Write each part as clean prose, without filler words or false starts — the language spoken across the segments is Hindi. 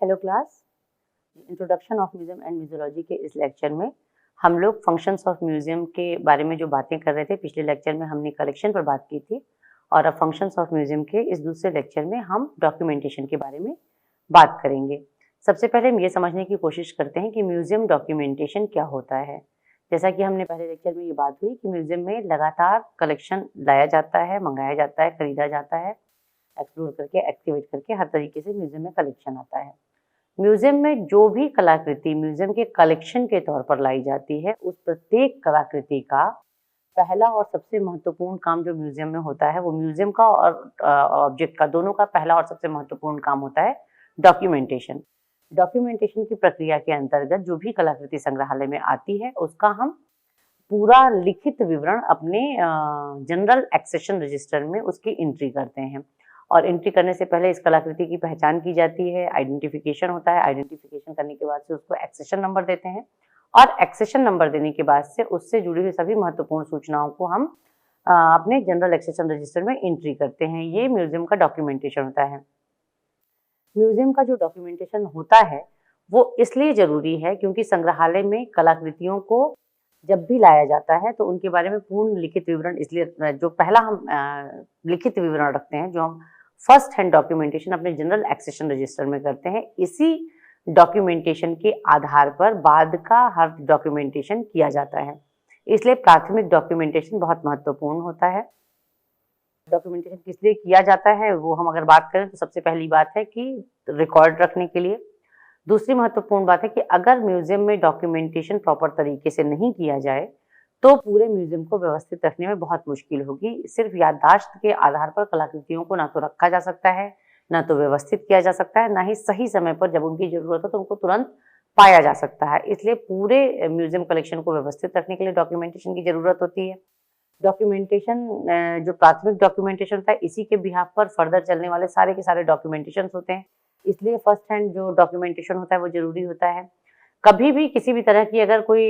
Hello class, introduction of museum and museology के इस लेक्चर में हम लोग फंक्शंस ऑफ म्यूजियम के बारे में जो बातें कर रहे थे। पिछले लेक्चर में हमने कलेक्शन पर बात की थी और अब फंक्शंस ऑफ म्यूजियम के इस दूसरे लेक्चर में हम डॉक्यूमेंटेशन के बारे में बात करेंगे। सबसे पहले हम ये समझने की कोशिश करते हैं कि म्यूजियम डॉक्यूमेंटेशन क्या होता है। जैसा कि हमने पहले लेक्चर में ये बात हुई कि म्यूजियम में लगातार कलेक्शन लाया जाता है, मंगाया जाता है, खरीदा जाता है, एक्सप्लोर करके, एक्टिवेट करके हर तरीके से म्यूजियम में कलेक्शन आता है। म्यूजियम में जो भी कलाकृति म्यूजियम के कलेक्शन के तौर पर लाई जाती है, उस प्रत्येक कलाकृति का पहला और सबसे महत्वपूर्ण काम जो म्यूजियम में होता है, वो म्यूजियम का और ऑब्जेक्ट का दोनों का पहला और सबसे महत्वपूर्ण काम होता है डॉक्यूमेंटेशन। डॉक्यूमेंटेशन की प्रक्रिया के अंतर्गत जो भी कलाकृति संग्रहालय में आती है, उसका हम पूरा लिखित विवरण अपने जनरल एक्सेशन रजिस्टर में उसकी एंट्री करते हैं और एंट्री करने से पहले इस कलाकृति की पहचान की जाती है, आइडेंटिफिकेशन होता है। आइडेंटिफिकेशन करने के बाद से उसको एक्सेशन नंबर देते हैं और एक्सेशन नंबर देने के बाद से उससे जुड़ी हुई सभी महत्वपूर्ण सूचनाओं को हम अपने जनरल एक्सेशन रजिस्टर में एंट्री करते हैं। ये म्यूजियम का डॉक्यूमेंटेशन होता है। म्यूजियम का जो डॉक्यूमेंटेशन होता है वो इसलिए जरूरी है क्योंकि संग्रहालय में कलाकृतियों को जब भी लाया जाता है तो उनके बारे में पूर्ण लिखित विवरण, इसलिए जो पहला हम लिखित विवरण रखते हैं, जो हम फर्स्ट हैंड डॉक्यूमेंटेशन अपने जनरल एक्सेशन रजिस्टर में करते हैं, इसी डॉक्यूमेंटेशन के आधार पर बाद का हर डॉक्यूमेंटेशन किया जाता है। इसलिए प्राथमिक डॉक्यूमेंटेशन बहुत महत्वपूर्ण होता है। डॉक्यूमेंटेशन किस लिए किया जाता है वो हम अगर बात करें तो सबसे पहली बात है कि रिकॉर्ड रखने के लिए। दूसरी महत्वपूर्ण बात है कि अगर म्यूजियम में डॉक्यूमेंटेशन प्रॉपर तरीके से नहीं किया जाए तो पूरे म्यूजियम को व्यवस्थित रखने में बहुत मुश्किल होगी। सिर्फ याददाश्त के आधार पर कलाकृतियों को ना तो रखा जा सकता है, ना तो व्यवस्थित किया जा सकता है, ना ही सही समय पर जब उनकी जरूरत हो तो उनको तुरंत पाया जा सकता है। इसलिए पूरे म्यूजियम कलेक्शन को व्यवस्थित रखने के लिए डॉक्यूमेंटेशन की जरूरत होती है। डॉक्यूमेंटेशन जो प्राथमिक डॉक्यूमेंटेशन होता है, इसी के बिहाफ पर फर्दर चलने वाले सारे के सारे डॉक्यूमेंटेशन होते हैं। इसलिए फर्स्ट हैंड जो डॉक्यूमेंटेशन होता है वो जरूरी होता है। कभी भी किसी भी तरह की अगर कोई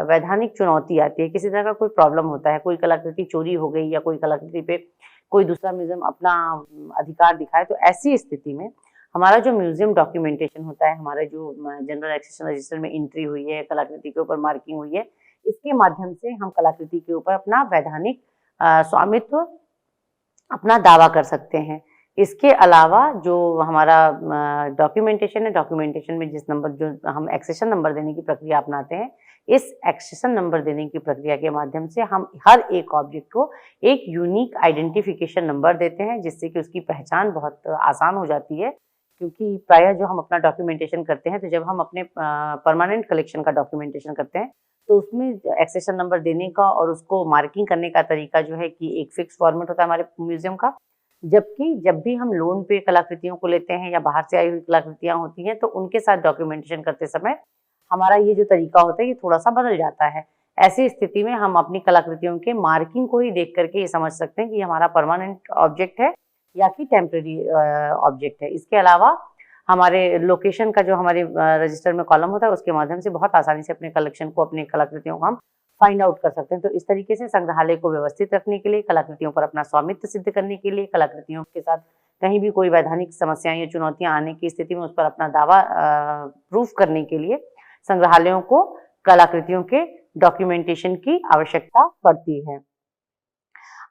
वैधानिक चुनौती आती है, किसी तरह का कोई प्रॉब्लम होता है, कोई कलाकृति चोरी हो गई या कोई कलाकृति पे कोई दूसरा म्यूजियम अपना अधिकार दिखाए, तो ऐसी स्थिति में हमारा जो म्यूजियम डॉक्यूमेंटेशन होता है, हमारा जो जनरल एक्सेशन रजिस्टर में एंट्री हुई है, कलाकृति के ऊपर मार्किंग हुई है, इसके माध्यम से हम कलाकृति के ऊपर अपना वैधानिक स्वामित्व अपना दावा कर सकते हैं। इसके अलावा जो हमारा डॉक्यूमेंटेशन है, डॉक्यूमेंटेशन में जिस नंबर जो हम एक्सेशन नंबर देने की प्रक्रिया अपनाते हैं, इस एक्सेशन नंबर देने की प्रक्रिया के माध्यम से हम हर एक ऑब्जेक्ट को एक यूनिक आइडेंटिफिकेशन नंबर देते हैं, जिससे कि उसकी पहचान बहुत आसान हो जाती है। क्योंकि प्रायः जो हम अपना डॉक्यूमेंटेशन करते हैं, तो जब हम अपने परमानेंट कलेक्शन का डॉक्यूमेंटेशन करते हैं तो उसमें एक्सेशन नंबर देने का और उसको मार्किंग करने का तरीका जो है कि एक फिक्स फॉर्मेट होता है हमारे म्यूजियम का। जबकि जब भी हम लोन पे कलाकृतियों को लेते हैं या बाहर से आई हुई कलाकृतियां होती हैं, तो उनके साथ डॉक्यूमेंटेशन करते समय हमारा ये जो तरीका होता है ये थोड़ा सा बदल जाता है। ऐसी स्थिति में हम अपनी कलाकृतियों के मार्किंग को ही देख करके ये समझ सकते हैं कि हमारा परमानेंट ऑब्जेक्ट है या कि टेम्परेरी ऑब्जेक्ट है। इसके अलावा हमारे लोकेशन का जो हमारे रजिस्टर में कॉलम होता है, उसके माध्यम से बहुत आसानी से अपने कलेक्शन को, अपनी कलाकृतियों को हम फाइंड आउट कर सकते हैं। तो इस तरीके से संग्रहालय को व्यवस्थित रखने के लिए, कलाकृतियों पर अपना स्वामित्व सिद्ध करने के लिए, कलाकृतियों के साथ कहीं भी कोई वैधानिक समस्याएं या चुनौतियां आने की स्थिति में उस पर अपना दावा प्रूफ करने के लिए संग्रहालयों को कलाकृतियों के डॉक्यूमेंटेशन की आवश्यकता पड़ती है।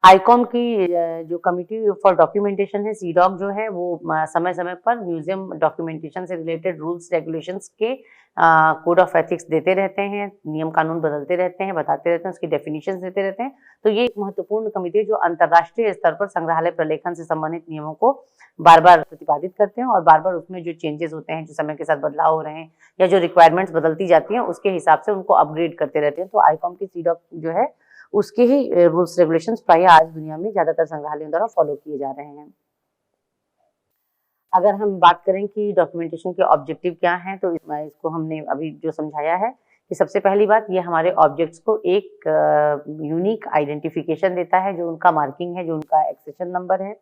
आईकॉम की जो कमिटी फॉर डॉक्यूमेंटेशन है, सीडॉक जो है, वो समय समय पर म्यूजियम डॉक्यूमेंटेशन से रिलेटेड रूल्स रेगुलेशंस के कोड ऑफ एथिक्स देते रहते हैं, नियम कानून बदलते रहते हैं, बताते रहते हैं, उसकी डेफिनेशंस देते रहते हैं। तो ये एक महत्वपूर्ण कमिटी है जो अंतर्राष्ट्रीय स्तर पर संग्रहालय प्रलेखन से संबंधित नियमों को बार बार प्रतिपादित करते हैं और बार बार उसमें जो चेंजेस होते हैं, जो समय के साथ बदलाव हो रहे हैं या जो रिक्वायरमेंट्स बदलती जाती हैं, उसके हिसाब से उनको अपग्रेड करते रहते हैं। तो आईकॉम की सीडॉक जो है, उसके ही रूल्स रेगुलेशंस प्राय आज दुनिया में ज्यादातर संग्रहालयों द्वारा फॉलो किए जा रहे हैं। अगर हम बात करें कि डॉक्यूमेंटेशन के ऑब्जेक्टिव क्या हैं, तो इसको हमने अभी जो समझाया है कि सबसे पहली बात ये हमारे ऑब्जेक्ट्स को एक यूनिक आइडेंटिफिकेशन देता है, जो उनका मार्किंग है, जो उनका एक्सेशन नंबर है,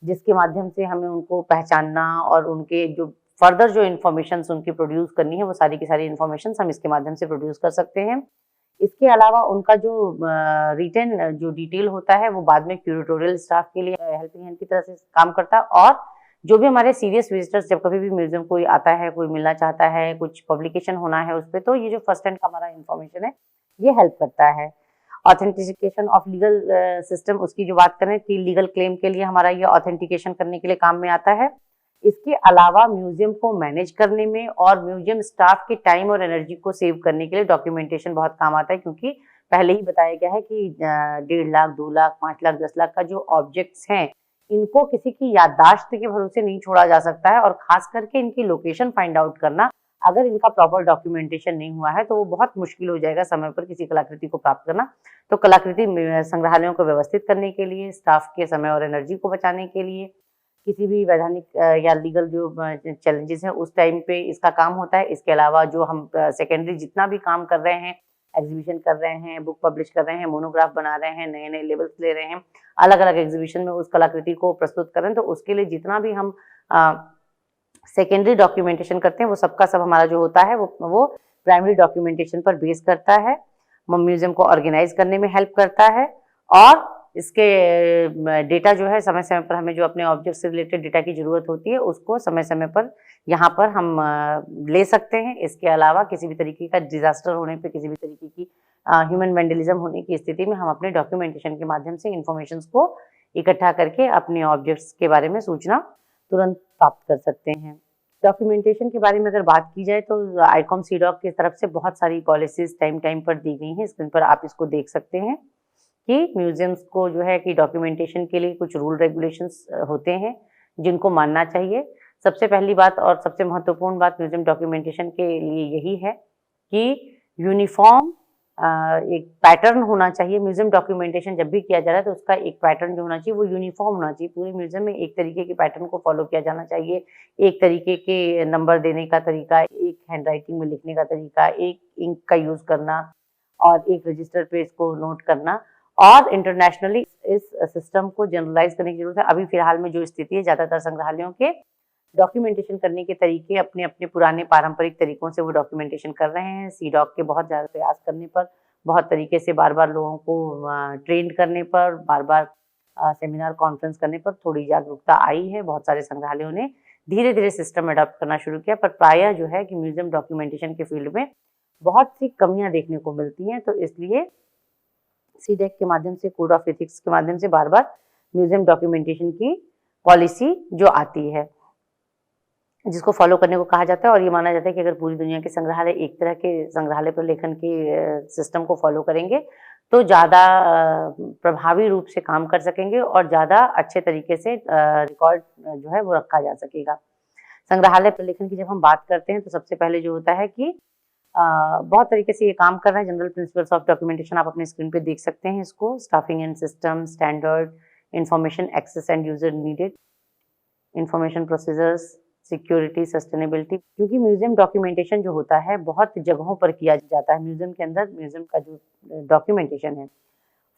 जिसके माध्यम से हमें उनको पहचानना और उनके जो फर्दर जो इन्फॉर्मेशन उनकी प्रोड्यूस करनी है, वो सारी की सारी इन्फॉर्मेशन हम इसके माध्यम से प्रोड्यूस कर सकते हैं। इसके अलावा उनका जो रिटन जो डिटेल होता है, वो बाद में क्यूरेटोरियल स्टाफ के लिए हेल्पिंग हैंड की तरह से काम करता है और जो भी हमारे सीरियस विजिटर्स जब कभी भी म्यूजियम कोई आता है, कोई मिलना चाहता है, कुछ पब्लिकेशन होना है उस पे, तो ये जो फर्स्ट हैंड का हमारा इन्फॉर्मेशन है, ये हेल्प करता है। ऑथेंटिकेशन ऑफ लीगल सिस्टम, उसकी जो बात करें कि लीगल क्लेम के लिए हमारा ये ऑथेंटिकेशन करने के लिए काम में आता है। इसके अलावा म्यूजियम को मैनेज करने में और म्यूजियम स्टाफ के टाइम और एनर्जी को सेव करने के लिए डॉक्यूमेंटेशन बहुत काम आता है, क्योंकि पहले ही बताया गया है कि 1.5 लाख, 2 लाख, 5 लाख, 10 लाख का जो ऑब्जेक्ट्स हैं, इनको किसी की याददाश्त के भरोसे नहीं छोड़ा जा सकता है, और खास करके इनकी लोकेशन फाइंड आउट करना, अगर इनका प्रॉपर डॉक्यूमेंटेशन नहीं हुआ है तो वो बहुत मुश्किल हो जाएगा समय पर किसी कलाकृति को प्राप्त करना। तो कलाकृति संग्रहालयों को व्यवस्थित करने के लिए, स्टाफ के समय और एनर्जी को बचाने के लिए, किसी भी वैधानिक या लीगल जो चैलेंजेस हैं उस टाइम पे इसका काम होता है। इसके अलावा जो हम सेकेंडरी जितना भी काम कर रहे हैं, एग्जीबिशन कर रहे हैं, बुक पब्लिश कर रहे हैं, मोनोग्राफ बना रहे हैं, नए नए लेबल्स ले रहे हैं, अलग अलग एग्जीबिशन में उस कलाकृति को प्रस्तुत कर रहे हैं, तो उसके लिए जितना भी हम सेकेंडरी डॉक्यूमेंटेशन करते हैं, वो सबका सब हमारा जो होता है वो प्राइमरी डॉक्यूमेंटेशन पर बेस करता है, म्यूजियम को ऑर्गेनाइज करने में हेल्प करता है, और इसके डेटा जो है समय समय पर हमें जो अपने ऑब्जेक्ट से रिलेटेड डेटा की जरूरत होती है उसको समय समय पर यहाँ पर हम ले सकते हैं। इसके अलावा किसी भी तरीके का डिजास्टर होने पे, किसी भी तरीके की ह्यूमन वैंडलिज्म होने की स्थिति में हम अपने डॉक्यूमेंटेशन के माध्यम से इंफॉर्मेशन को इकट्ठा करके अपने ऑब्जेक्ट्स के बारे में सूचना तुरंत प्राप्त कर सकते हैं। डॉक्यूमेंटेशन के बारे में अगर बात की जाए तो आईकॉम सीडॉक की तरफ से बहुत सारी पॉलिसीज टाइम टाइम पर दी गई हैं। स्क्रीन पर आप इसको देख सकते हैं कि म्यूजियम्स को जो है कि डॉक्यूमेंटेशन के लिए कुछ रूल रेगुलेशंस होते हैं जिनको मानना चाहिए। सबसे पहली बात और सबसे महत्वपूर्ण बात म्यूजियम डॉक्यूमेंटेशन के लिए यही है कि यूनिफॉर्म एक पैटर्न होना चाहिए। म्यूजियम डॉक्यूमेंटेशन जब भी किया जा रहा है तो उसका एक पैटर्न जो होना चाहिए वो यूनिफॉर्म होना चाहिए। पूरे म्यूजियम में एक तरीके के पैटर्न को फॉलो किया जाना चाहिए, एक तरीके के नंबर देने का तरीका, एक हैंड राइटिंग में लिखने का तरीका, एक इंक का यूज करना और एक रजिस्टर पे इसको नोट करना, और इंटरनेशनली इस सिस्टम को जनरलाइज करने की जरूरत है। अभी फिलहाल में जो स्थिति है, ज्यादातर संग्रहालयों के डॉक्यूमेंटेशन करने के तरीके अपने अपने पुराने पारंपरिक तरीकों से वो डॉक्यूमेंटेशन कर रहे हैं। सीडॉक के बहुत ज़्यादा प्रयास करने पर, बहुत तरीके से बार बार लोगों को ट्रेंड करने पर, बार बार सेमिनार कॉन्फ्रेंस करने पर थोड़ी जागरूकता आई है। बहुत सारे संग्रहालयों ने धीरे धीरे सिस्टम अडॉप्ट करना शुरू किया, पर प्रायः जो है कि म्यूजियम डॉक्यूमेंटेशन के फील्ड में बहुत सी कमियां देखने को मिलती हैं। तो इसलिए सीडेक के माध्यम से, कोड ऑफ एथिक्स के माध्यम से बार बार म्यूजियम डॉक्यूमेंटेशन की पॉलिसी जो आती है जिसको फॉलो करने को कहा जाता है, और ये माना जाता है कि अगर पूरी दुनिया के संग्रहालय एक तरह के संग्रहालय प्रलेखन के सिस्टम को फॉलो करेंगे तो ज़्यादा प्रभावी रूप से काम कर सकेंगे और ज़्यादा अच्छे तरीके से रिकॉर्ड जो है वो रखा जा सकेगा। संग्रहालय प्रलेखन की जब हम बात करते हैं तो सबसे पहले जो होता है कि बहुत तरीके से ये काम कर रहा है। जनरल प्रिंसिपल्स ऑफ डॉक्यूमेंटेशन आप अपने स्क्रीन पे देख सकते हैं इसको। Staffing and system, standard, information access and user needed, information procedures, security, sustainability. क्योंकि म्यूजियम डॉक्यूमेंटेशन जो होता है बहुत जगहों पर किया जाता है। म्यूजियम के अंदर म्यूजियम का जो डॉक्यूमेंटेशन है,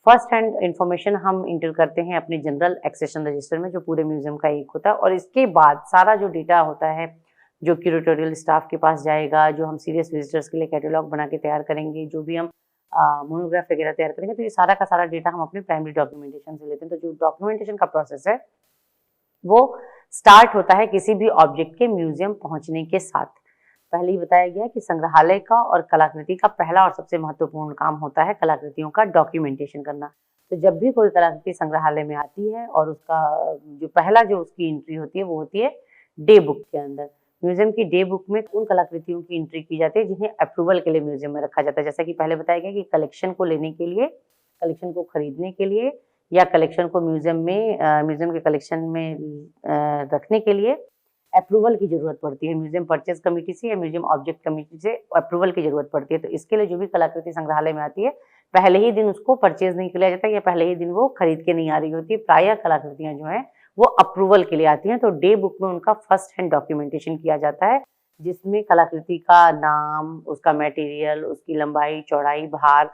फर्स्ट हैंड इंफॉर्मेशन हम इंटर करते हैं अपने जनरल एक्सेशन रजिस्टर में जो पूरे म्यूजियम का एक होता है, और इसके बाद सारा जो डेटा होता है जो क्यूरेटोरियल स्टाफ के पास जाएगा, जो हम सीरियस विजिटर्स के लिए कैटलॉग बना के तैयार करेंगे, जो भी हम मोनोग्राफ वगैरह तैयार करेंगे, तो ये सारा का सारा डेटा हम अपने प्राइमरी डॉक्यूमेंटेशन से लेते हैं। तो जो डॉक्यूमेंटेशन का प्रोसेस है वो स्टार्ट होता है किसी भी ऑब्जेक्ट के म्यूजियम पहुंचने के साथ। पहले ही बताया गया कि संग्रहालय का और कलाकृति का पहला और सबसे महत्वपूर्ण काम होता है कलाकृतियों का डॉक्यूमेंटेशन करना। तो जब भी कोई कलाकृति संग्रहालय में आती है और उसका जो पहला जो उसकी एंट्री होती है वो होती है डे बुक के अंदर। म्यूजियम की डे बुक में उन कलाकृतियों की एंट्री की जाती है जिन्हें अप्रूवल के लिए म्यूजियम में रखा जाता है। जैसा कि पहले बताया गया कि कलेक्शन को लेने के लिए, कलेक्शन को खरीदने के लिए या कलेक्शन को म्यूजियम में म्यूजियम के कलेक्शन में रखने के लिए अप्रूवल की जरूरत पड़ती है। म्यूजियम परचेज कमेटी से या म्यूजियम ऑब्जेक्ट कमेटी से अप्रूवल की जरूरत पड़ती है। तो इसके लिए जो भी कलाकृति संग्रहालय में आती है पहले ही दिन उसको परचेज नहीं किया जाता या पहले ही दिन वो खरीद के नहीं आ रही होती। प्रायः कलाकृतियां जो है वो अप्रूवल के लिए आती हैं। तो डे बुक में उनका फर्स्ट हैंड डॉक्यूमेंटेशन किया जाता है जिसमें कलाकृति का नाम, उसका मटेरियल, उसकी लंबाई, चौड़ाई, भार,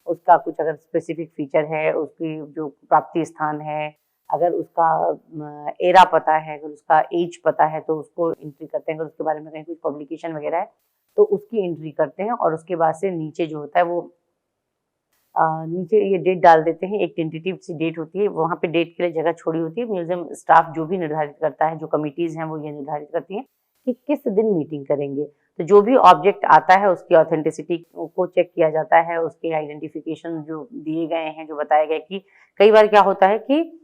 उसका कुछ अगर स्पेसिफिक फीचर है, उसकी जो प्राप्ति स्थान है, अगर उसका एरा पता है, अगर उसका एज पता है तो उसको एंट्री करते हैं। अगर उसके बारे में कहीं कुछ पब्लिकेशन वगैरह है तो उसकी एंट्री करते हैं। और उसके बाद से नीचे जो होता है वो नीचे ये डेट डाल देते हैं, एक टेंटेटिव सी डेट होती है, वहाँ पे डेट के लिए जगह छोड़ी होती है। म्यूज़ियम स्टाफ जो भी निर्धारित करता है, जो कमिटीज़ हैं वो ये निर्धारित करती हैं कि किस दिन मीटिंग करेंगे। तो जो भी ऑब्जेक्ट आता है उसकी ऑथेंटिसिटी को चेक किया जाता है, उसके आइडेंटिफिकेशन जो दिए गए हैं, जो बताया गया कि कई बार क्या होता है कि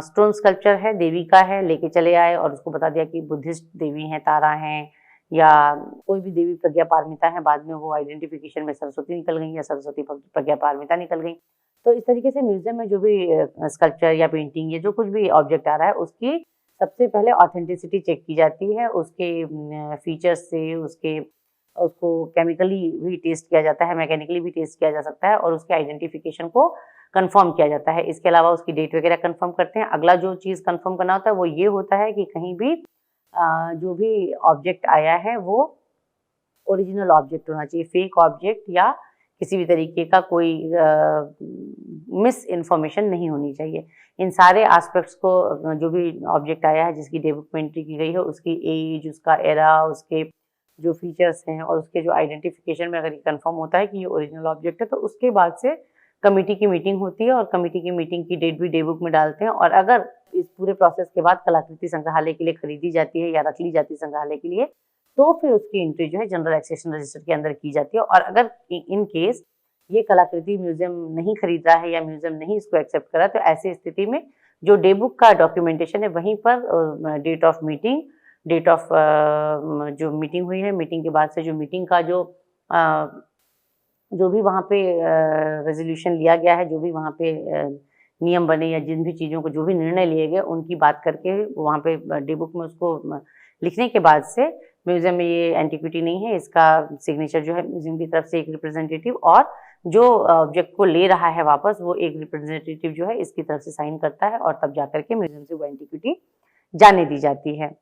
स्टोन स्कल्पचर है, देवी का है, लेके चले आए और उसको बता दिया कि बुद्धिस्ट देवी हैं, तारा हैं या कोई भी देवी प्रज्ञा पारमिता है, बाद में वो आइडेंटिफिकेशन में सरस्वती निकल गई या सरस्वती प्रज्ञा पारमिता निकल गई। तो इस तरीके से म्यूजियम में जो भी स्कल्पचर या पेंटिंग या जो कुछ भी ऑब्जेक्ट आ रहा है उसकी सबसे पहले ऑथेंटिसिटी चेक की जाती है, उसके फीचर्स से, उसको केमिकली भी टेस्ट किया जाता है, मैकेनिकली भी टेस्ट किया जा सकता है और उसके आइडेंटिफिकेशन को कंफर्म किया जाता है। इसके अलावा उसकी डेट वगैरह कंफर्म करते हैं। अगला जो चीज़ कंफर्म करना होता है वो ये होता है कि कहीं भी जो भी ऑब्जेक्ट आया है वो ओरिजिनल ऑब्जेक्ट होना चाहिए, फेक ऑब्जेक्ट या किसी भी तरीके का कोई मिस इन्फॉर्मेशन नहीं होनी चाहिए। इन सारे एस्पेक्ट्स को जो भी ऑब्जेक्ट आया है जिसकी डेवलप में एंट्री की गई है, उसकी एज, उसका एरा, उसके जो फीचर्स हैं और उसके जो आइडेंटिफिकेशन में अगर ये कंफर्म होता है कि ये ओरिजिनल ऑब्जेक्ट है तो उसके बाद से कमेटी की मीटिंग होती है और कमेटी की मीटिंग की डेट भी डे बुक में डालते हैं। और अगर इस पूरे प्रोसेस के बाद कलाकृति संग्रहालय के लिए खरीदी जाती है या रख ली जाती है संग्रहालय के लिए, तो फिर उसकी एंट्री जो है जनरल एक्सेशन रजिस्टर के अंदर की जाती है। और अगर इन केस ये कलाकृति म्यूजियम नहीं खरीद रहा है या म्यूजियम नहीं इसको एक्सेप्ट करा, तो ऐसी स्थिति में जो डे बुक का डॉक्यूमेंटेशन है वहीं पर date of meeting, date of जो मीटिंग हुई है, मीटिंग के बाद से जो मीटिंग का जो भी वहाँ पे रेजोल्यूशन लिया गया है, जो भी वहाँ पे नियम बने या जिन भी चीज़ों को जो भी निर्णय लिए गए उनकी बात करके वहाँ पे डे बुक में उसको लिखने के बाद से म्यूजियम में ये एंटिक्विटी नहीं है, इसका सिग्नेचर जो है म्यूजियम की तरफ से एक रिप्रेजेंटेटिव और जो ऑब्जेक्ट को ले रहा है वापस वो एक रिप्रेजेंटेटिव जो है इसकी तरफ से साइन करता है और तब जाकर के म्यूजियम से वो एंटिक्विटी जाने दी जाती है।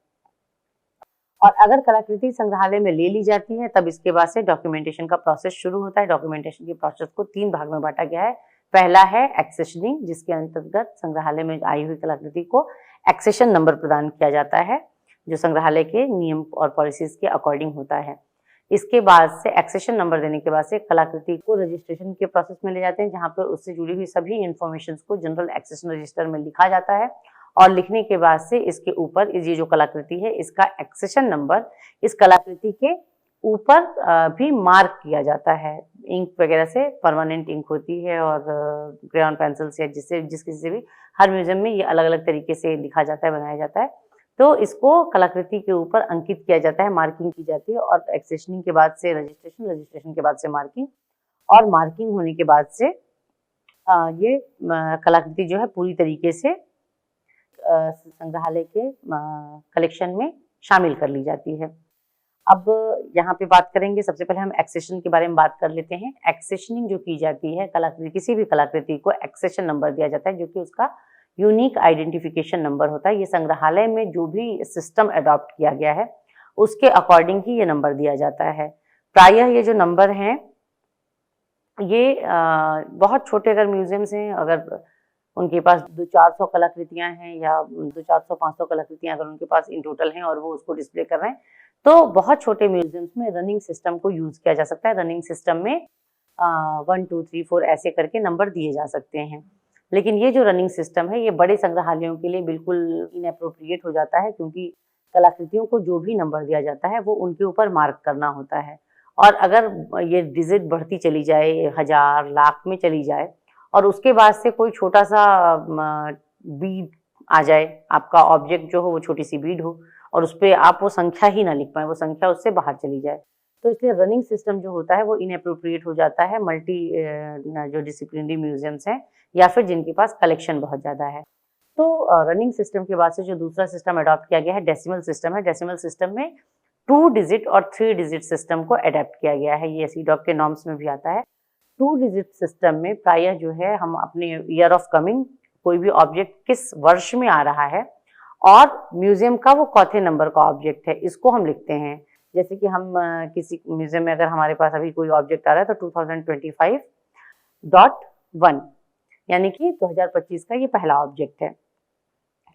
और अगर कलाकृति संग्रहालय में ले ली जाती है तब इसके बाद से डॉक्यूमेंटेशन का प्रोसेस शुरू होता है। डॉक्यूमेंटेशन के प्रोसेस को 3 भाग में बांटा गया है। पहला है एक्सेशनिंग, जिसके अंतर्गत संग्रहालय में आई हुई कलाकृति को एक्सेशन नंबर प्रदान किया जाता है, जो संग्रहालय के नियम और पॉलिसीज के अकॉर्डिंग होता है। इसके बाद से एक्सेशन नंबर देने के बाद से कलाकृति को रजिस्ट्रेशन के प्रोसेस में ले जाते हैं, जहाँ पर उससे जुड़ी हुई सभी इंफॉर्मेशन को जनरल एक्सेशन रजिस्टर में लिखा जाता है और लिखने के बाद से इसके ऊपर ये जो कलाकृति है इसका एक्सेशन नंबर इस कलाकृति के ऊपर भी मार्क किया जाता है। इंक वगैरह से, परमानेंट इंक होती है और क्रेयॉन पेंसिल से जिस किसी से भी, हर म्यूजियम में ये अलग अलग तरीके से लिखा जाता है, बनाया जाता है। तो इसको कलाकृति के ऊपर अंकित किया जाता है, मार्किंग की जाती है और एक्सेशनिंग के बाद से रजिस्ट्रेशन, रजिस्ट्रेशन के बाद से मार्किंग और मार्किंग होने के बाद से ये कलाकृति जो है पूरी तरीके से संग्रहालय के कलेक्शन में शामिल कर ली जाती है। अब यहाँ पे बात करेंगे, सबसे पहले हम एक्सेशन के बारे में बात कर लेते हैं। एक्सेशनिंग जो की जाती है कलाकृति, किसी भी कलाकृति को एक्सेशन नंबर दिया जाता है जो कि उसका यूनिक आइडेंटिफिकेशन नंबर होता है। ये संग्रहालय में जो भी सिस्टम अडॉप्ट किया गया है उसके अकॉर्डिंग ही ये नंबर दिया जाता है। प्रायः ये जो नंबर हैं ये बहुत छोटे अगर म्यूजियम्स हैं, अगर उनके पास 200-400 कलाकृतियां हैं या 200-400-500 कलाकृतियां अगर उनके पास इन टोटल हैं और वो उसको डिस्प्ले कर रहे हैं, तो बहुत छोटे म्यूजियम्स में रनिंग सिस्टम को यूज किया जा सकता है। रनिंग सिस्टम में 1 2 3 4 ऐसे करके नंबर दिए जा सकते हैं। लेकिन ये जो रनिंग सिस्टम है ये बड़े संग्रहालयों के लिए बिल्कुल इनएप्रोप्रिएट हो जाता है, क्योंकि कलाकृतियों को जो भी नंबर दिया जाता है वो उनके ऊपर मार्क करना होता है। और अगर ये डिजिट बढ़ती चली जाए, 1000 लाख में चली जाए और उसके बाद से कोई छोटा सा बीड आ जाए, आपका ऑब्जेक्ट जो हो वो छोटी सी बीड हो और उस पर आप वो संख्या ही ना लिख पाए, वो संख्या उससे बाहर चली जाए, तो इसलिए रनिंग सिस्टम जो होता है वो इनएप्रोप्रिएट हो जाता है मल्टी जो डिसिप्लिनरी म्यूजियम्स हैं या फिर जिनके पास कलेक्शन बहुत ज़्यादा है। तो रनिंग सिस्टम के बाद से जो दूसरा सिस्टम अडॉप्ट किया गया है डेसिमल सिस्टम है। डेसिमल सिस्टम में 2 डिजिट और 3 डिजिट सिस्टम को अडेप्ट किया गया है। ये सीडॉक के नॉर्म्स में भी आता है। 2 डिजिट सिस्टम में प्रायः जो है हम अपने ईयर ऑफ कमिंग, कोई भी ऑब्जेक्ट किस वर्ष में आ रहा है और म्यूजियम का वो कौथे नंबर का ऑब्जेक्ट है, इसको हम लिखते हैं। जैसे कि हम किसी म्यूजियम में अगर हमारे पास अभी कोई ऑब्जेक्ट आ रहा है तो 2025.1 यानी कि 2025 का ये पहला ऑब्जेक्ट है।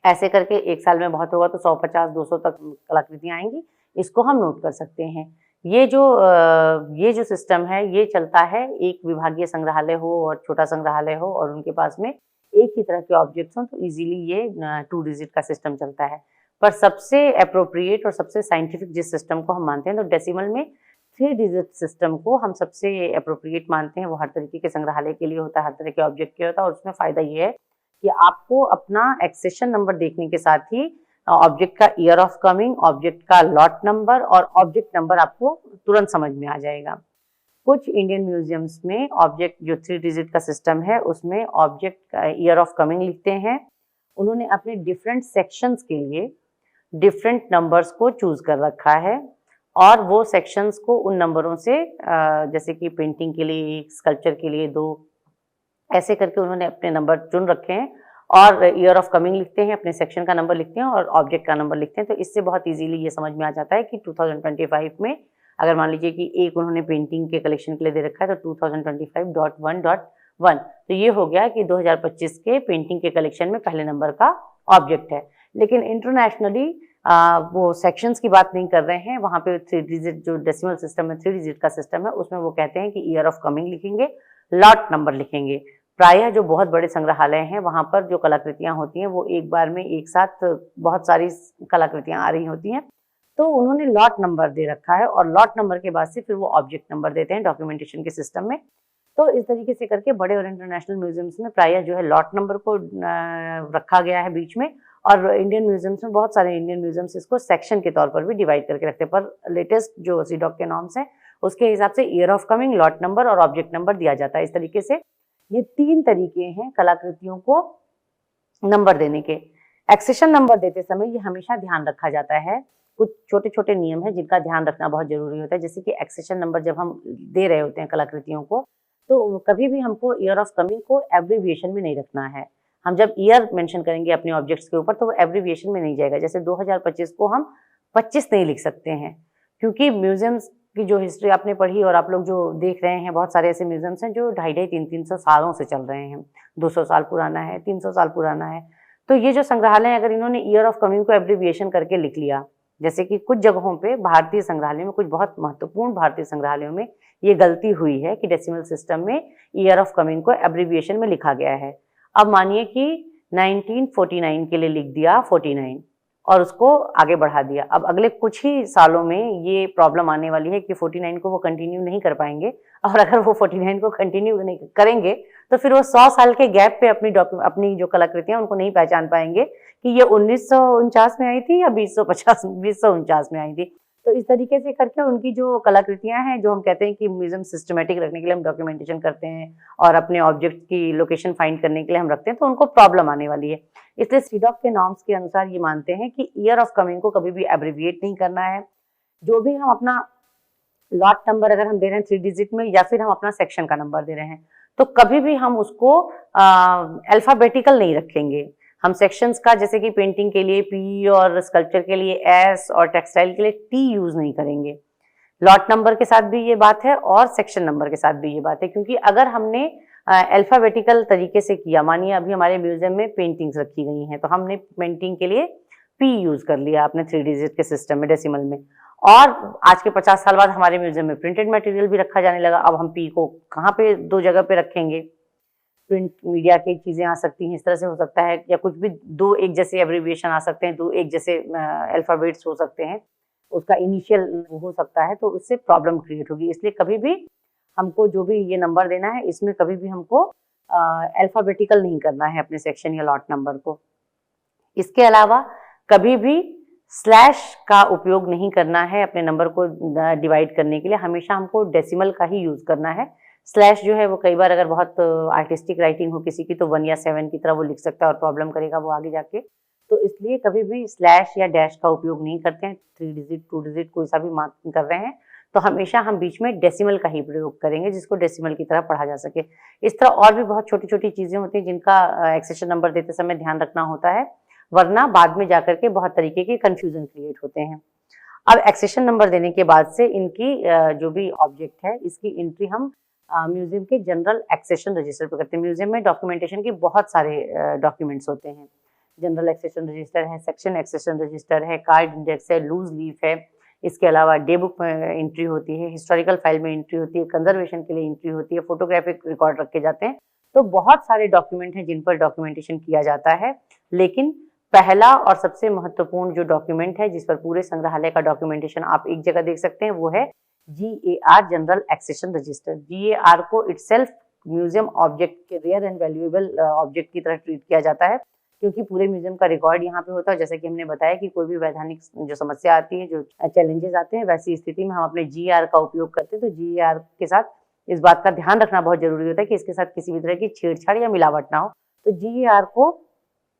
ऐसे करके एक साल में बहुत होगा तो 150-200 तक कलाकृतियां आएंगी, इसको हम नोट कर सकते हैं। ये जो सिस्टम है ये चलता है, एक विभागीय संग्रहालय हो और छोटा संग्रहालय हो और उनके पास में एक ही तरह के ऑब्जेक्ट्स हों, तो इजीली ये 2 डिजिट का सिस्टम चलता है। पर सबसे एप्रोप्रिएट और सबसे साइंटिफिक जिस सिस्टम को हम मानते हैं, तो डेसिमल में 3 डिजिट सिस्टम को हम सबसे एप्रोप्रिएट मानते हैं। वो हर तरीके के संग्रहालय के लिए होता है, हर तरह के ऑब्जेक्ट के लिए होता है, और उसमें फ़ायदा ये है कि आपको अपना एक्सेशन नंबर देखने के साथ ही ऑब्जेक्ट का ईयर ऑफ कमिंग, ऑब्जेक्ट का लॉट नंबर और ऑब्जेक्ट नंबर आपको तुरंत समझ में आ जाएगा। कुछ इंडियन म्यूजियम्स में ऑब्जेक्ट जो 3 डिजिट का सिस्टम है उसमें ऑब्जेक्ट का ईयर ऑफ कमिंग लिखते हैं। उन्होंने अपने डिफरेंट सेक्शंस के लिए डिफरेंट नंबर्स को चूज कर रखा है और वो सेक्शंस को उन नंबरों से जैसे कि पेंटिंग के लिए 1, स्कल्पचर के लिए 2, ऐसे करके उन्होंने अपने नंबर चुन रखे हैं और ईयर ऑफ कमिंग लिखते हैं, अपने सेक्शन का नंबर लिखते हैं और ऑब्जेक्ट का नंबर लिखते हैं। तो इससे बहुत इजीली ये समझ में आ जाता है कि 2025 में अगर मान लीजिए कि एक उन्होंने पेंटिंग के कलेक्शन के लिए दे रखा है तो 2025.1.1, तो ये हो गया कि 2025 के पेंटिंग के कलेक्शन में पहले नंबर का ऑब्जेक्ट है। लेकिन इंटरनेशनली वो सेक्शंस की बात नहीं कर रहे हैं, वहाँ पे 3 डिजिट जो डेसिमल सिस्टम है, 3 डिजिट का सिस्टम है, उसमें वो कहते हैं कि ईयर ऑफ कमिंग लिखेंगे, लॉट नंबर लिखेंगे। प्रायः जो बहुत बड़े संग्रहालय हैं वहाँ पर जो कलाकृतियाँ होती हैं वो एक बार में एक साथ बहुत सारी कलाकृतियाँ आ रही होती हैं, तो उन्होंने लॉट नंबर दे रखा है और लॉट नंबर के बाद से फिर वो ऑब्जेक्ट नंबर देते हैं डॉक्यूमेंटेशन के सिस्टम में। तो इस तरीके से करके बड़े और इंटरनेशनल म्यूजियम्स में प्रायः जो है लॉट नंबर को रखा गया है बीच में, और इंडियन म्यूजियम्स में बहुत सारे इंडियन म्यूजियम्स इसको सेक्शन के तौर पर भी डिवाइड करके रखते हैं। पर लेटेस्ट जो सीडॉक के नॉर्म्स हैं उसके हिसाब से year of coming, lot number और ऑब्जेक्ट नंबर दिया जाता है। इस तरीके से ये 3 तरीके हैं कलाकृतियों को नंबर देने के। एक्सेशन नंबर देते समय ये हमेशा ध्यान रखा जाता है, कुछ छोटे छोटे नियम हैं जिनका ध्यान रखना बहुत जरूरी होता है। जैसे कि एक्सेशन नंबर जब हम दे रहे होते हैं कलाकृतियों को, तो कभी भी हमको ईयर ऑफ कमिंग को एब्रीविएशन में नहीं रखना है। हम जब ईयर मेंशन करेंगे अपने ऑब्जेक्ट्स के ऊपर तो वो एब्रीविएशन में नहीं जाएगा। जैसे 2025 को हम 25 नहीं लिख सकते हैं, क्योंकि म्यूजियम्स की जो हिस्ट्री आपने पढ़ी और आप लोग जो देख रहे हैं, बहुत सारे ऐसे म्यूजियम्स हैं जो 250-300 सालों से चल रहे हैं, 200 साल पुराना है, 300 साल पुराना है। तो ये जो संग्रहालय है, अगर इन्होंने ईयर ऑफ कमिंग को एब्रीविएशन करके लिख लिया, जैसे कि कुछ जगहों पे भारतीय संग्रहालय में, कुछ बहुत महत्वपूर्ण भारतीय संग्रहालयों में ये गलती हुई है कि डेसिमल सिस्टम में ईयर ऑफ कमिंग को एब्रीविएशन में लिखा गया है। अब मानिए कि 1949 के लिए लिख दिया 49 और उसको आगे बढ़ा दिया। अब अगले कुछ ही सालों में ये प्रॉब्लम आने वाली है कि 49 को वो कंटिन्यू नहीं कर पाएंगे, और अगर वो 49 को कंटिन्यू नहीं करेंगे तो फिर वो 100 साल के गैप पे अपनी जो कलाकृतियां उनको नहीं पहचान पाएंगे कि ये 1949 में आई थी या 2049 में आई थी। तो इस तरीके से करके उनकी जो कलाकृतियां हैं, जो हम कहते हैं कि म्यूजियम सिस्टमेटिक रखने के लिए हम डॉक्यूमेंटेशन करते हैं और अपने ऑब्जेक्ट की लोकेशन फाइंड करने के लिए हम रखते हैं, तो उनको प्रॉब्लम आने वाली है। इसलिए सीडॉक के नॉर्म्स के अनुसार ये मानते हैं कि ईयर ऑफ कमिंग को कभी भी एब्रीविएट नहीं करना है। जो भी हम अपना लॉट नंबर अगर हम दे रहे हैं 3 डिजिट में, या फिर हम अपना सेक्शन का नंबर दे रहे हैं, तो कभी भी हम उसको अल्फाबेटिकल नहीं रखेंगे। हम सेक्शंस का, जैसे कि पेंटिंग के लिए P और स्कल्पचर के लिए S और टेक्सटाइल के लिए T यूज नहीं करेंगे। लॉट नंबर के साथ भी ये बात है और सेक्शन नंबर के साथ भी ये बात है, क्योंकि अगर हमने अल्फाबेटिकल तरीके से किया, मानिए अभी हमारे म्यूजियम में पेंटिंग्स रखी गई हैं, तो हमने पेंटिंग के लिए P यूज कर लिया अपने 3 डिजिट के सिस्टम में डेसिमल में, और आज के 50 साल बाद हमारे म्यूजियम में प्रिंटेड मटेरियल भी रखा जाने लगा। अब हम P को कहाँ पे 2 जगह पे रखेंगे? प्रिंट मीडिया की चीजें आ सकती हैं, इस तरह से हो सकता है, या कुछ भी 2 एक जैसे एब्रीविएशन आ सकते हैं, 2 एक जैसे अल्फाबेट्स हो सकते हैं, उसका इनिशियल हो सकता है, तो उससे प्रॉब्लम क्रिएट होगी। इसलिए कभी भी हमको जो भी ये नंबर देना है, इसमें कभी भी हमको अल्फाबेटिकल नहीं करना है अपने सेक्शन या लॉट नंबर को। इसके अलावा कभी भी स्लैश का उपयोग नहीं करना है अपने नंबर को डिवाइड करने के लिए, हमेशा हमको डेसिमल का ही यूज करना है। स्लैश जो है वो कई बार अगर बहुत आर्टिस्टिक राइटिंग हो किसी की, तो 1 या 7 की तरह वो लिख सकता है और प्रॉब्लम करेगा वो आगे जाके। तो इसलिए कभी भी स्लैश या डैश का उपयोग नहीं करते हैं। 3 डिजिट 2 डिजिट कोई सा भी मार्किंग कर रहे हैं तो हमेशा हम बीच में डेसिमल का ही प्रयोग करेंगे, जिसको डेसिमल की तरह पढ़ा जा सके। इस तरह और भी बहुत छोटी छोटी चीजें होती हैं जिनका एक्सेशन नंबर देते समय ध्यान रखना होता है, वरना बाद में जाकर के बहुत तरीके के कंफ्यूजन क्रिएट होते हैं। अब एक्सेशन नंबर देने के बाद से इनकी जो भी ऑब्जेक्ट है, इसकी एंट्री हम म्यूजियम के जनरल एक्सेशन रजिस्टर पर करते हैं। म्यूजियम में डॉक्यूमेंटेशन के बहुत सारे डॉक्यूमेंट्स होते हैं। जनरल एक्सेशन रजिस्टर है, सेक्शन एक्सेशन रजिस्टर है, कार्ड इंडेक्स है, लूज लीफ है, इसके अलावा डे बुक में एंट्री होती है, हिस्टोरिकल फाइल में एंट्री होती है, कंजर्वेशन के लिए एंट्री होती है, फोटोग्राफिक रिकॉर्ड रखे जाते हैं। तो बहुत सारे डॉक्यूमेंट हैं जिन पर डॉक्यूमेंटेशन किया जाता है, लेकिन पहला और सबसे महत्वपूर्ण जो डॉक्यूमेंट है जिस पर पूरे संग्रहालय का डॉक्यूमेंटेशन आप एक जगह देख सकते हैं वो है GAR, general accession register. GAR को इटसेल्फ म्यूजियम ऑब्जेक्ट के रेयर एंड वैल्यूएबल ऑब्जेक्ट की तरह ट्रीट किया जाता है, क्योंकि पूरे म्यूजियम का रिकॉर्ड यहाँ पे होता है। जैसे कि हमने बताया कि कोई भी वैधानिक जो समस्या आती है, जो चैलेंजेस आते हैं, वैसी स्थिति में हम अपने GAR का उपयोग करते हैं। तो GAR के साथ इस बात का ध्यान रखना बहुत जरूरी होता है कि इसके साथ किसी भी तरह की छेड़छाड़ या मिलावट ना हो। तो GAR को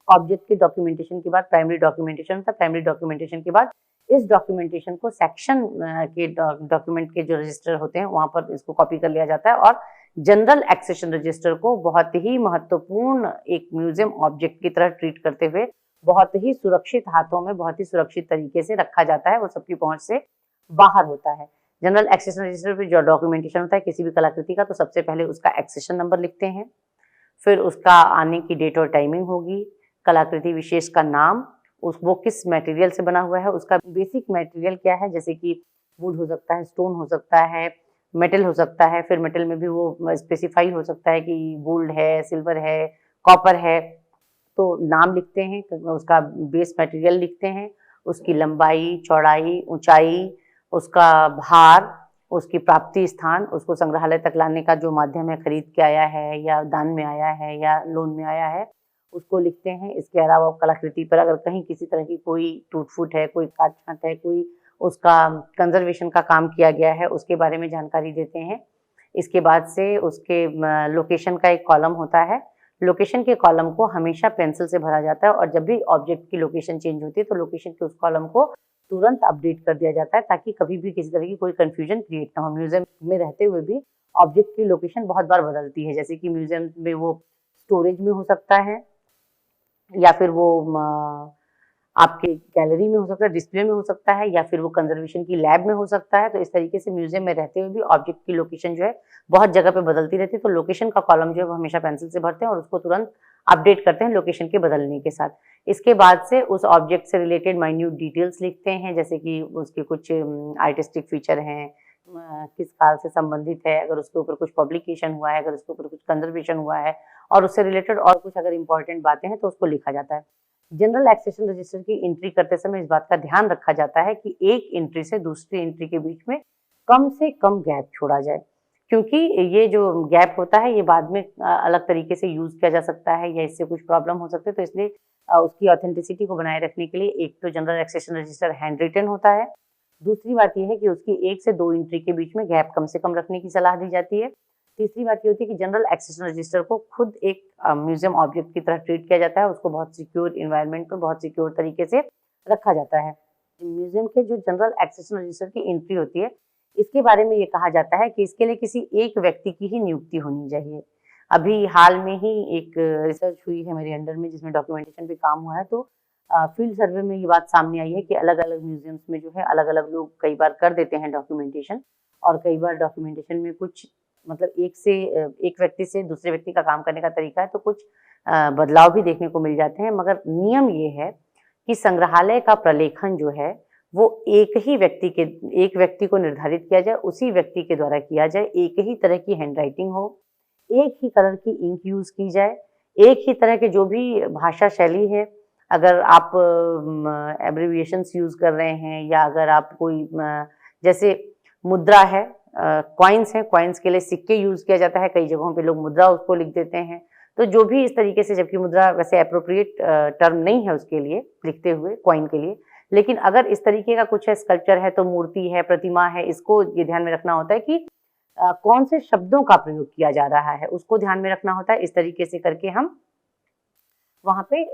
ऑब्जेक्ट के डॉक्यूमेंटेशन के बाद प्राइमरी डॉक्यूमेंटेशन होता है। प्राइमरी डॉक्यूमेंटेशन के बाद इस डॉक्यूमेंटेशन को सेक्शन के डॉक्यूमेंट के जो रजिस्टर होते हैं वहां पर इसको कॉपी कर लिया जाता है, और जनरल एक्सेशन रजिस्टर को बहुत ही महत्वपूर्ण एक म्यूजियम ऑब्जेक्ट की तरह ट्रीट करते हुए बहुत ही सुरक्षित हाथों में बहुत ही सुरक्षित तरीके से रखा जाता है, वो सबकी पहुंच से बाहर होता है। जनरल एक्सेशन रजिस्टर पे जो डॉक्यूमेंटेशन होता है किसी भी कलाकृति का, तो सबसे पहले उसका एक्सेशन नंबर लिखते हैं, फिर उसका आने की डेट और टाइमिंग होगी, कलाकृति विशेष का नाम, वो किस मटेरियल से बना हुआ है, उसका बेसिक मटेरियल क्या है, जैसे कि वुड हो सकता है, स्टोन हो सकता है, मेटल हो सकता है, फिर मेटल में भी वो स्पेसिफाई हो सकता है कि गोल्ड है, सिल्वर है, कॉपर है। तो नाम लिखते हैं, उसका बेस मटेरियल लिखते हैं, उसकी लंबाई, चौड़ाई, ऊंचाई, उसका भार, उसकी प्राप्ति स्थान, उसको संग्रहालय तक लाने का जो माध्यम है, खरीद के आया है या दान में आया है या लोन में आया है, उसको लिखते हैं। इसके अलावा कलाकृति पर अगर कहीं किसी तरह की कोई टूट फूट है, कोई काट छांट है, कोई उसका कंजर्वेशन का काम किया गया है, उसके बारे में जानकारी देते हैं। इसके बाद से उसके लोकेशन का एक कॉलम होता है। लोकेशन के कॉलम को हमेशा पेंसिल से भरा जाता है, और जब भी ऑब्जेक्ट की लोकेशन चेंज होती है तो लोकेशन के उस कॉलम को तुरंत अपडेट कर दिया जाता है, ताकि कभी भी किसी तरह की कोई कंफ्यूजन क्रिएट ना हो। म्यूजियम में रहते हुए भी ऑब्जेक्ट की लोकेशन बहुत बार बदलती है, जैसे कि म्यूजियम में वो स्टोरेज में हो सकता है, या फिर वो आपके गैलरी में हो सकता है, डिस्प्ले में हो सकता है, या फिर वो कंजर्वेशन की लैब में हो सकता है। तो इस तरीके से म्यूजियम में रहते हुए भी ऑब्जेक्ट की लोकेशन जो है बहुत जगह पे बदलती रहती है। तो लोकेशन का कॉलम जो है वो हमेशा पेंसिल से भरते हैं और उसको तुरंत अपडेट करते हैं लोकेशन के बदलने के साथ। इसके बाद से उस ऑब्जेक्ट से रिलेटेड माइन्यूट डिटेल्स लिखते हैं, जैसे कि उसके कुछ आर्टिस्टिक फीचर हैं, किस काल से संबंधित है, अगर उसके ऊपर कुछ पब्लिकेशन हुआ है, अगर उसके ऊपर कुछ कंजर्वेशन हुआ है, और उससे रिलेटेड और कुछ अगर इंपॉर्टेंट बातें हैं तो उसको लिखा जाता है। जनरल एक्सेशन रजिस्टर की एंट्री करते समय इस बात का ध्यान रखा जाता है कि एक एंट्री से दूसरी एंट्री के बीच में कम से कम गैप छोड़ा जाए, क्योंकि ये जो गैप होता है ये बाद में अलग तरीके से यूज किया जा सकता है या इससे कुछ प्रॉब्लम हो सकती है। तो इसलिए उसकी ऑथेंटिसिटी को बनाए रखने के लिए एक तो general accession register hand written होता है, दूसरी बात यह है कि उसकी 1 से 2 एंट्री के बीच में गैप कम से कम रखने की सलाह दी जाती है। तीसरी बात ये होती है कि जनरल एक्सेशन रजिस्टर को खुद एक म्यूजियम ऑब्जेक्ट की तरह ट्रीट किया जाता है, उसको बहुत सिक्योर इन्वायरमेंट में बहुत सिक्योर तरीके से रखा जाता है। म्यूजियम के जो जनरल एक्सेशन रजिस्टर की एंट्री होती है, इसके बारे में ये कहा जाता है कि इसके लिए किसी एक व्यक्ति की ही नियुक्ति होनी चाहिए। अभी हाल में ही एक रिसर्च हुई है मेरे अंडर में जिसमें डॉक्यूमेंटेशन पे काम हुआ है, तो फील्ड सर्वे में ये बात सामने आई है कि अलग अलग म्यूजियम्स में जो है अलग अलग लोग कई बार कर देते हैं डॉक्यूमेंटेशन, और कई बार डॉक्यूमेंटेशन में कुछ मतलब एक व्यक्ति से दूसरे व्यक्ति का काम करने का तरीका है, तो कुछ बदलाव भी देखने को मिल जाते हैं। मगर नियम ये है कि संग्रहालय का प्रलेखन जो है वो एक व्यक्ति को निर्धारित किया जाए, उसी व्यक्ति के द्वारा किया जाए, एक ही तरह की हैंडराइटिंग हो, एक ही कलर की इंक यूज की जाए, एक ही तरह के जो भी भाषा शैली है, अगर आप एब्रिविएशंस यूज कर रहे हैं, या अगर आप कोई जैसे मुद्रा है, कॉइन्स हैं, कॉइन्स के लिए सिक्के यूज किया जाता है, कई जगहों पे लोग मुद्रा उसको लिख देते हैं। तो जो भी इस तरीके से, जबकि मुद्रा वैसे अप्रोप्रिएट टर्म नहीं है उसके लिए लिखते हुए कॉइन के लिए, लेकिन अगर इस तरीके का कुछ है, स्कल्पचर है, तो मूर्ति है, प्रतिमा है, इसको ये ध्यान में रखना होता है कि कौन से शब्दों का प्रयोग किया जा रहा है, उसको ध्यान में रखना होता है। इस तरीके से करके हम वहां पे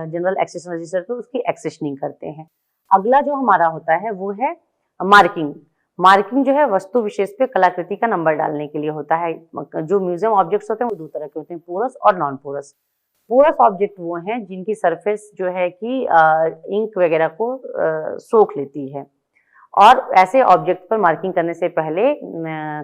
जनरल एक्सेशन रजिस्टर पे उसकी एक्सेशनिंग करते हैं। अगला जो हमारा होता है वो है मार्किंग। मार्किंग जो है वस्तु विशेष पे कलाकृति का नंबर डालने के लिए होता है। जो म्यूजियम ऑब्जेक्ट्स होते हैं वो 2 तरह के होते हैं, पोरस और नॉन पोरस। पोरस ऑब्जेक्ट वो हैं जिनकी सरफेस जो है कि इंक वगैरह को सोख लेती है, और ऐसे ऑब्जेक्ट पर मार्किंग करने से पहले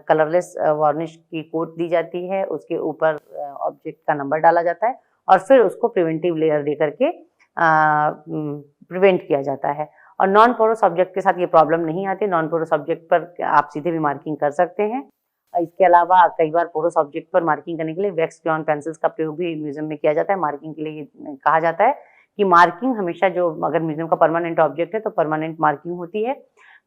कलरलेस वार्निश की कोट दी जाती है, उसके ऊपर ऑब्जेक्ट का नंबर डाला जाता है, और फिर उसको प्रिवेंटिव लेयर दे करके प्रिवेंट किया जाता है। और नॉन पोरस ऑब्जेक्ट के साथ ये प्रॉब्लम नहीं आती। नॉन पोरस ऑब्जेक्ट पर आप सीधे भी मार्किंग कर सकते हैं। इसके अलावा कई बार पोरस ऑब्जेक्ट पर मार्किंग करने के लिए वैक्स क्रेयॉन पेंसिल्स का प्रयोग भी म्यूजियम में किया जाता है। मार्किंग के लिए कहा जाता है कि मार्किंग हमेशा, जो अगर म्यूजियम का परमानेंट ऑब्जेक्ट है तो परमानेंट मार्किंग होती है।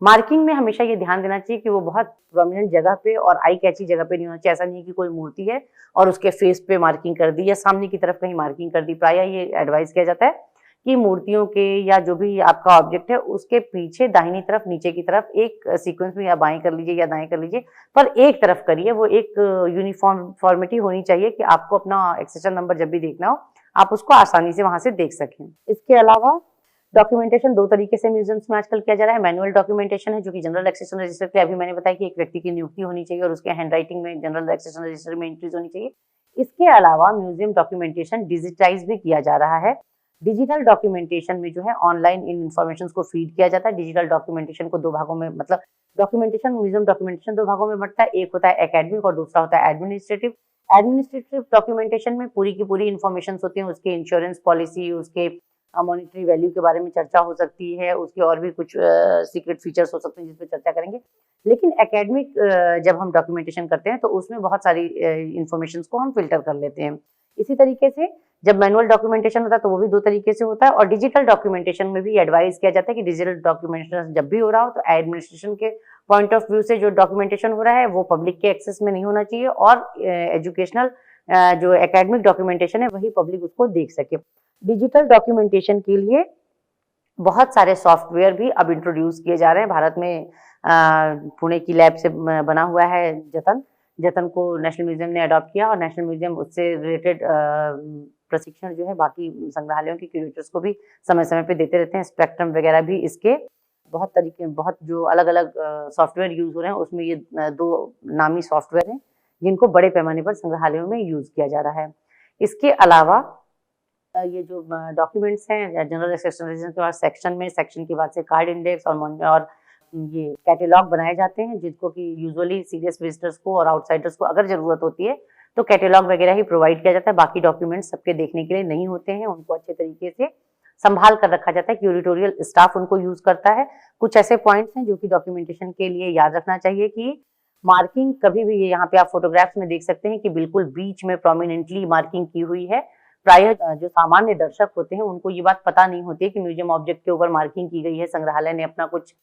मार्किंग में हमेशा ये ध्यान देना चाहिए कि वो बहुत प्रोमिनेंट जगह पे और आई कैची जगह पे नहीं होना चाहिए। ऐसा नहीं है कि कोई मूर्ति है और उसके फेस पे मार्किंग कर दी या सामने की तरफ कहीं मार्किंग कर दी। प्रायः ये एडवाइस किया जाता है कि मूर्तियों के या जो भी आपका ऑब्जेक्ट है उसके पीछे दाहिनी तरफ नीचे की तरफ एक सीक्वेंस में या बाएं कर लीजिए या दाएं कर लीजिए, पर एक तरफ करिए। वो एक यूनिफॉर्मिटी होनी चाहिए कि आपको अपना एक्सेशन नंबर जब भी देखना हो आप उसको आसानी से वहां से देख सकें। इसके अलावा डॉक्यूमेंटेशन दो तरीके से म्यूजियम्स में आजकल किया जा रहा है। मैनुअल डॉक्यूमेंटेशन है जो कि जनरल एक्सेशन रजिस्टर के, अभी मैंने बताया कि एक व्यक्ति की नियुक्ति होनी चाहिए और उसके हैंडराइटिंग में जनरल एक्सेशन रजिस्टर में एंट्रीज होनी चाहिए। इसके अलावा म्यूजियम डॉक्यूमेंटेशन डिजिटाइज भी किया जा रहा है। डिजिटल डॉक्यूमेंटेशन में जो है ऑनलाइन इन इन्फॉर्मेशन को फीड किया जाता है। डिजिटल डॉक्यूमेंटेशन को दो भागों में, मतलब डॉक्यूमेंटेशन, म्यूजियम डॉक्यूमेंटेशन दो भागों में बंटता है। एक होता है एकेडमिक और दूसरा होता है एडमिनिस्ट्रेटिव। एडमिनिस्ट्रेटिव डॉक्यूमेंटेशन में पूरी की पूरी इन्फॉर्मेशन होती है, उसके इंश्योरेंस पॉलिसी, उसके मॉनिटरी वैल्यू के बारे में चर्चा हो सकती है, उसके और भी कुछ सीक्रेट फीचर्स हो सकते हैं जिस पर चर्चा करेंगे। लेकिन एकेडमिक जब हम डॉक्यूमेंटेशन करते हैं तो उसमें बहुत सारी इन्फॉर्मेशन को हम फिल्टर कर लेते हैं। इसी तरीके से जब मैनुअल डॉक्यूमेंटेशन होता है तो वो भी दो तरीके से होता है। और डिजिटल डॉक्यूमेंटेशन में भी एडवाइस किया जाता है कि डिजिटल डॉक्यूमेंटेशन जब भी हो रहा हो तो एडमिनिस्ट्रेशन के पॉइंट ऑफ व्यू से जो डॉक्यूमेंटेशन हो रहा है वो पब्लिक के एक्सेस में नहीं होना चाहिए और एजुकेशनल जो एकेडमिक डॉक्यूमेंटेशन है वही पब्लिक उसको देख सके। डिजिटल डॉक्यूमेंटेशन के लिए बहुत सारे सॉफ्टवेयर भी अब इंट्रोड्यूस किए जा रहे हैं। भारत में पुणे की लैब से बना हुआ है जतन को नेशनल म्यूजियम ने अडॉप्ट किया और नेशनल म्यूजियम उससे रिलेटेड प्रशिक्षण जो है बाकी संग्रहालयों के क्यूरेटर्स को भी समय समय पे देते रहते हैं। स्पेक्ट्रम वगैरह भी इसके बहुत जो अलग अलग सॉफ्टवेयर यूज हो रहे हैं उसमें ये दो नामी सॉफ्टवेयर हैं जिनको बड़े पैमाने पर संग्रहालयों में यूज किया जा रहा है। इसके अलावा ये जो डॉक्यूमेंट्स हैं जनरल एक्सेशन के बाद सेक्शन के बाद से कार्ड इंडेक्स और ये कैटेलॉग बनाए जाते हैं जिनको कि यूजुअली सीरियस विजिटर्स को और आउटसाइडर्स को अगर जरूरत होती है तो कैटेलॉग वगैरह ही प्रोवाइड किया जाता है। बाकी डॉक्यूमेंट्स सबके देखने के लिए नहीं होते हैं, उनको अच्छे तरीके से संभाल कर रखा जाता है। क्यूरेटोरियल स्टाफ उनको यूज करता है। कुछ ऐसे पॉइंट्स हैं जो कि डॉक्यूमेंटेशन के लिए याद रखना चाहिए कि मार्किंग कभी भी, यहाँ पे आप फोटोग्राफ्स में देख सकते हैं कि बिल्कुल बीच में प्रोमिनेंटली मार्किंग की हुई है। प्रायः जो सामान्य दर्शक होते हैं उनको ये बात पता नहीं होती है कि म्यूजियम ऑब्जेक्ट के ऊपर मार्किंग की गई है, संग्रहालय ने अपना कुछ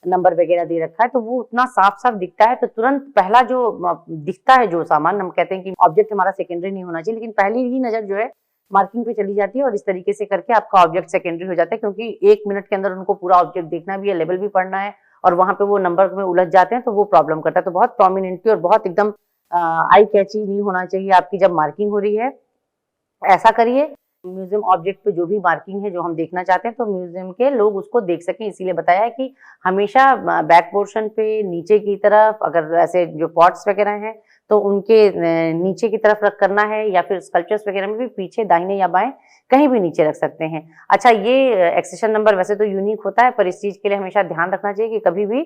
नंबर वगैरह दे रखा है, तो वो उतना साफ साफ दिखता है। तो तुरंत पहला जो दिखता है जो सामान, हम कहते हैं कि ऑब्जेक्ट हमारा सेकेंडरी नहीं होना चाहिए, लेकिन पहली ही नजर जो है मार्किंग पे चली जाती है और इस तरीके से करके आपका ऑब्जेक्ट सेकेंडरी हो जाता है। क्योंकि 1 मिनट के अंदर उनको पूरा ऑब्जेक्ट देखना भी है, लेवल भी पढ़ना है और वहां पे वो नंबर में उलझ जाते हैं तो वो प्रॉब्लम करता है। तो बहुत प्रोमिनेंटली और बहुत एकदम आई कैची नहीं होना चाहिए आपकी जब मार्किंग हो रही है। ऐसा करिए म्यूजियम ऑब्जेक्ट पे जो भी मार्किंग है जो हम देखना चाहते हैं तो म्यूजियम के लोग उसको देख सकें, इसीलिए बताया है कि हमेशा बैक पोर्शन पे नीचे की तरफ, अगर ऐसे जो पॉट्स वगैरह हैं तो उनके नीचे की तरफ रख करना है, या फिर स्कल्पचर्स वगैरह में भी पीछे दाहिने या बाएं कहीं भी नीचे रख सकते हैं। अच्छा, ये एक्सेशन नंबर वैसे तो यूनिक होता है पर इस चीज के लिए हमेशा ध्यान रखना चाहिए कि कभी भी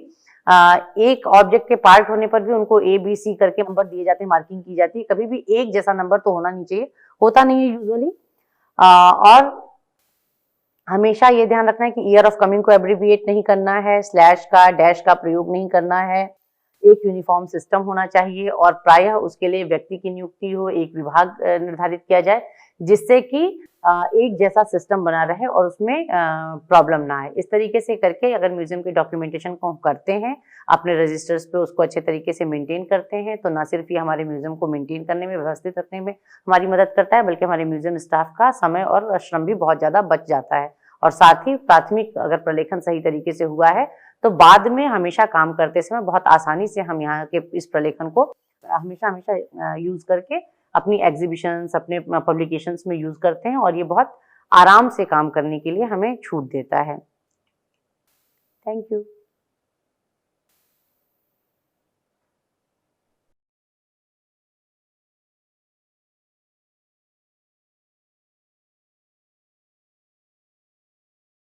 एक ऑब्जेक्ट के पार्ट होने पर भी उनको ABC करके नंबर दिए जाते हैं, मार्किंग की जाती है। कभी भी एक जैसा नंबर तो होना नहीं चाहिए, होता नहीं है यूजुअली। और हमेशा ये ध्यान रखना है कि ईयर ऑफ कमिंग को एब्रिविएट नहीं करना है, स्लैश का, डैश का प्रयोग नहीं करना है, एक यूनिफॉर्म सिस्टम होना चाहिए और प्रायः उसके लिए व्यक्ति की नियुक्ति हो, एक विभाग निर्धारित किया जाए जिससे कि एक जैसा सिस्टम बना रहे और उसमें प्रॉब्लम ना आए। इस तरीके से करके अगर म्यूजियम की डॉक्यूमेंटेशन को करते हैं, अपने रजिस्टर्स पे उसको अच्छे तरीके से मेंटेन करते हैं, तो ना सिर्फ ये हमारे म्यूजियम को मेंटेन करने में, व्यवस्थित रखने में हमारी मदद करता है, बल्कि हमारे म्यूजियम स्टाफ का समय और श्रम भी बहुत ज्यादा बच जाता है। और साथ ही प्राथमिक अगर प्रलेखन सही तरीके से हुआ है तो बाद में हमेशा काम करते समय बहुत आसानी से हम यहाँ के इस प्रलेखन को हमेशा यूज करके अपनी एग्जीबिशंस, अपने पब्लिकेशंस में यूज करते हैं और ये बहुत आराम से काम करने के लिए हमें छूट देता है। Thank you.